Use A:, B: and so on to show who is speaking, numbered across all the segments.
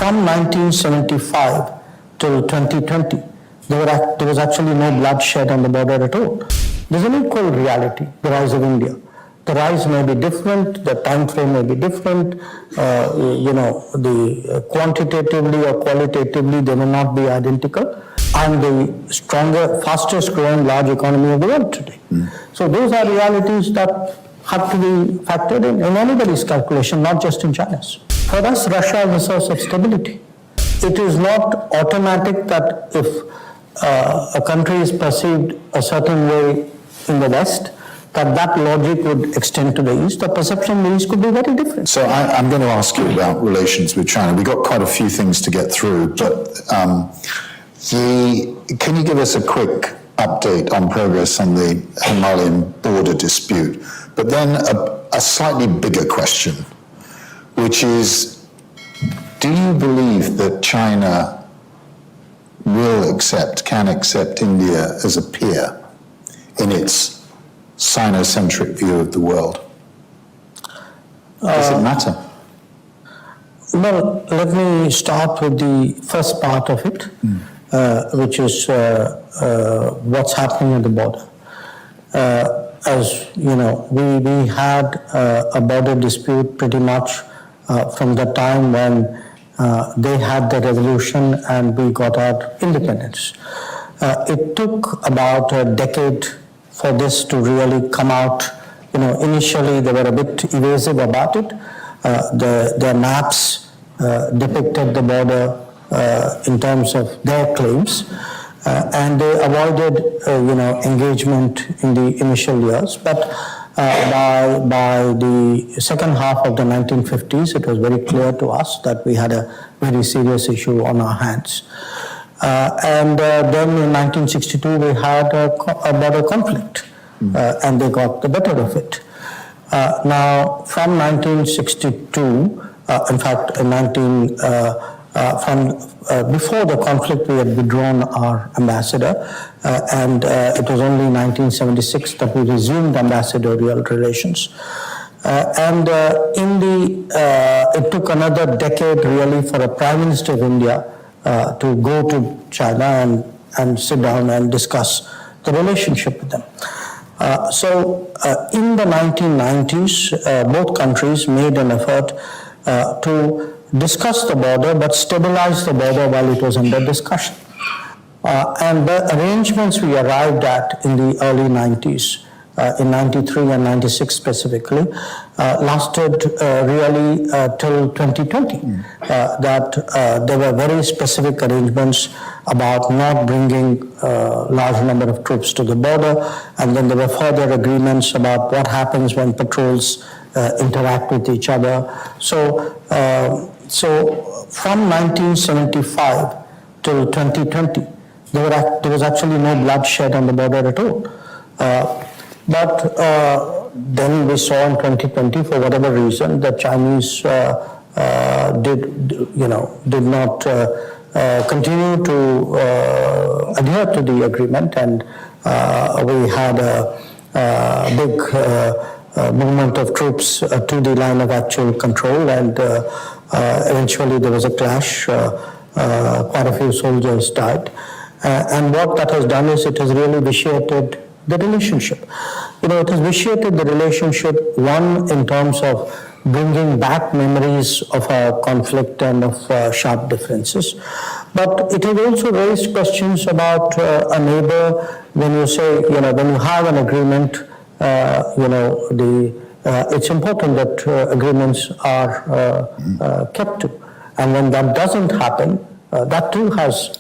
A: from 1975 till 2020, there was actually no bloodshed on the border at all. There's an equal reality, the rise of India. The rise may be different, the time frame may be different, the quantitatively or qualitatively they may not be identical. I'm the stronger, fastest growing large economy of the world today. So those are realities that have to be factored in anybody's calculation, not just in China's. For us, Russia is a source of stability. It is not automatic that if a country is perceived a certain way in the West, that logic would extend to the East. The perception in the East could be very different.
B: So I'm going to ask you about relations with China. We've got quite a few things to get through, but can you give us a quick update on progress on the Himalayan border dispute? But then a slightly bigger question, which is, do you believe that China can accept India as a peer in its Sino-centric view of the world? Does it matter?
A: Well, let me start with the first part of it, which is what's happening at the border. As you know, we had a border dispute pretty much from the time when they had the revolution and we got our independence. It took about a decade for this to really come out. Initially they were a bit evasive about it. Their maps depicted the border in terms of their claims, and they avoided, engagement in the initial years. But by the second half of the 1950s, it was very clear to us that we had a very serious issue on our hands. And then in 1962, we had a border conflict, and they got the better of it. Now, from 1962, in fact, before the conflict, we had withdrawn our ambassador, and it was only 1976 that we resumed ambassadorial relations. It took another decade really for a Prime Minister of India to go to China and sit down and discuss the relationship with them. So in the 1990s, both countries made an effort to discuss the border, but stabilize the border while it was under discussion. And the arrangements we arrived at in the early 90s, in 93 and 96 specifically, lasted really till 2020. There were very specific arrangements about not bringing a large number of troops to the border, and then there were further agreements about what happens when patrols interact with each other. So from 1975 till 2020, there was actually no bloodshed on the border at all. But then we saw in 2020, for whatever reason, the Chinese did not continue to adhere to the agreement, and we had a big movement of troops to the line of actual control, and eventually there was a clash. Quite a few soldiers died. And what that has done is it has really vitiated the relationship. It has vitiated the relationship, one, in terms of bringing back memories of a conflict and of sharp differences. But it has also raised questions about a neighbor. When you say, when you have an agreement, it's important that agreements are kept to. And when that doesn't happen, that too has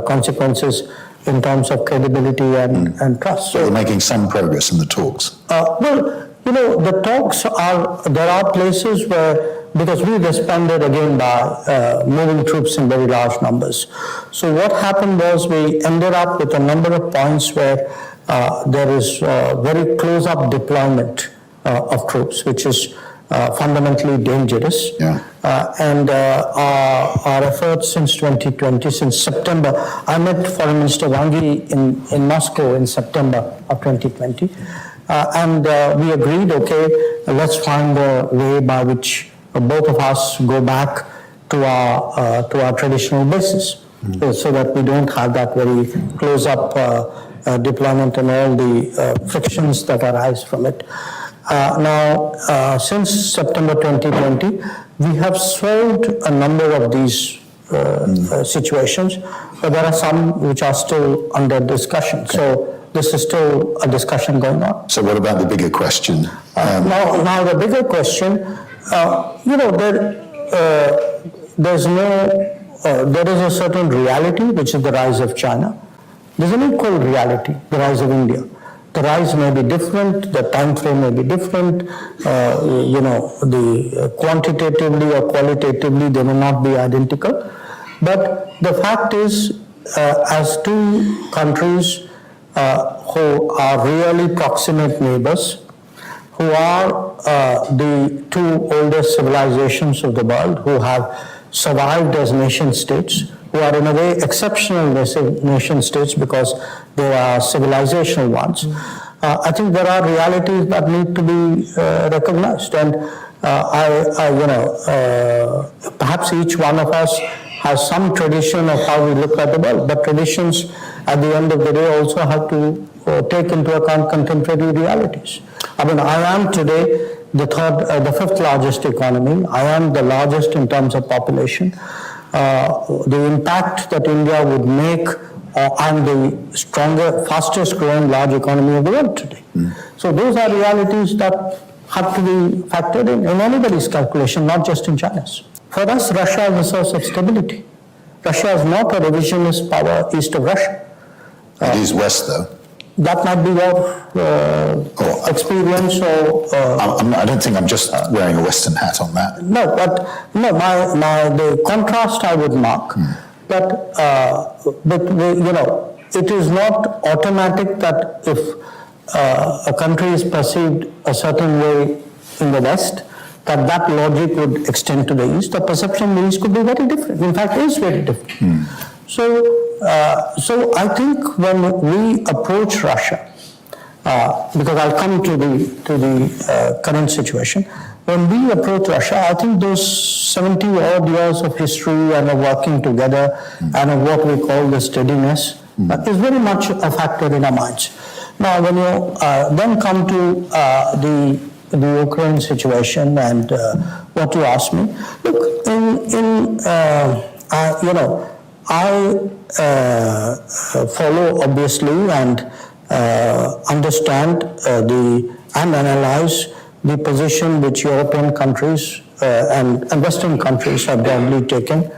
A: consequences in terms of credibility and trust.
B: So you're making some progress in the talks?
A: The talks there are places where, because we responded again by moving troops in very large numbers. So what happened was we ended up with a number of points where there is very close-up deployment of troops, which is fundamentally dangerous.
B: Yeah.
A: And our efforts since 2020, since September, I met Foreign Minister Wang Yi in Moscow in September of 2020, and we agreed, okay, let's find a way by which both of us go back to our traditional basis, so that we don't have that very close-up deployment and all the frictions that arise from it. Now, since September 2020, we have solved a number of these situations, but there are some which are still under discussion. Okay. So this is still a discussion going on.
B: So what about the bigger question?
A: Now the bigger question, there is a certain reality, which is the rise of China. There's an equal reality, the rise of India. The rise may be different, the time frame may be different, the quantitatively or qualitatively they may not be identical. But the fact is, as two countries who are really proximate neighbors, who are the two oldest civilizations of the world, who have survived as nation states, who are in a way exceptional nation states because they are civilizational ones. I think there are realities that need to be recognized, and perhaps each one of us has some tradition of how we look at the world, but traditions at the end of the day also have to take into account contemporary realities. I mean, I am today the fifth largest economy. I am the largest in terms of population. The impact that India would make on the stronger, fastest growing large economy of the world today. So those are realities that have to be factored in anybody's calculation, not just in China's. For us, Russia is a source of stability. Russia is not a revisionist power east of Russia.
B: It is west, though.
A: That might be your experience, or
B: I don't think I'm just wearing a Western hat on that.
A: No, but the contrast I would mark. But it is not automatic that if a country is perceived a certain way in the West, that logic would extend to the East. The perception in the East could be very different. In fact, it is very different. So I think when we approach Russia, because I'll come to the current situation, when we approach Russia, I think those 70 odd years of history and of working together and of what we call the steadiness is very much a factor in our minds. Now, when you then come to the Ukraine situation and what you asked me, look, I follow obviously and understand and analyze the position which European countries and Western countries have broadly taken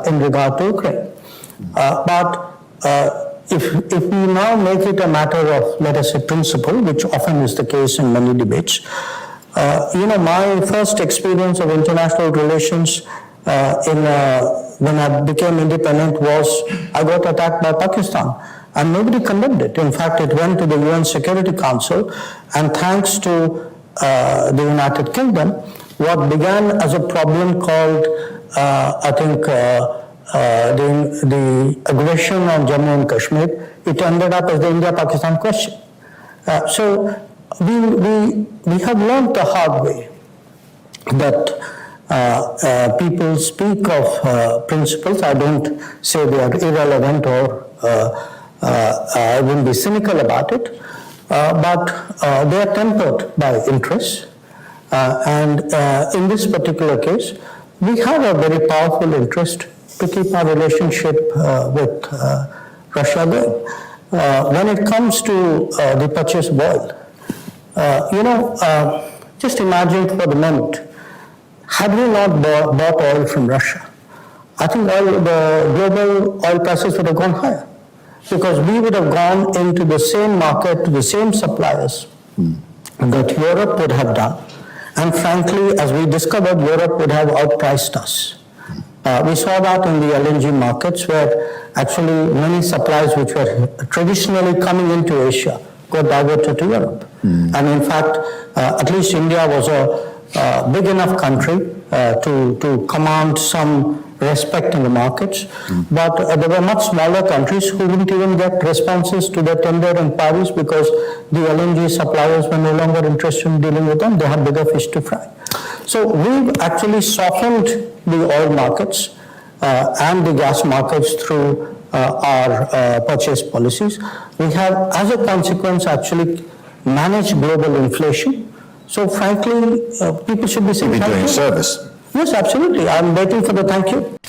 A: in regard to Ukraine. But if we now make it a matter of, let us say, principle, which often is the case in many debates, my first experience of international relations when I became independent was I got attacked by Pakistan, and nobody condemned it. In fact, it went to the UN Security Council, and thanks to the United Kingdom, what began as a problem called, the aggression on Jammu and Kashmir, it ended up as the India-Pakistan question. So we have learned the hard way that people speak of principles. I don't say they are irrelevant or I wouldn't be cynical about it, but they are tempered by interests. And in this particular case, we have a very powerful interest to keep our relationship with Russia going. When it comes to the purchase of oil, just imagine for the moment, had we not bought oil from Russia, I think the global oil prices would have gone higher, because we would have gone into the same market, to the same suppliers that Europe would have done. And frankly, as we discovered, Europe would have outpriced us. We saw that in the LNG markets, where actually many supplies which were traditionally coming into Asia got diverted to Europe. And in fact, at least India was a big enough country to command some respect in the markets, but there were much smaller countries who didn't even get responses to their tender inquiries because the LNG suppliers were no longer interested in dealing with them. They had bigger fish to fry. So we've actually softened the oil markets and the gas markets through our purchase policies. We have, as a consequence, actually managed global inflation. So frankly, people should be saying
B: You'll be
A: thank
B: doing
A: you.
B: service.
A: Yes, absolutely. I'm waiting for the thank you.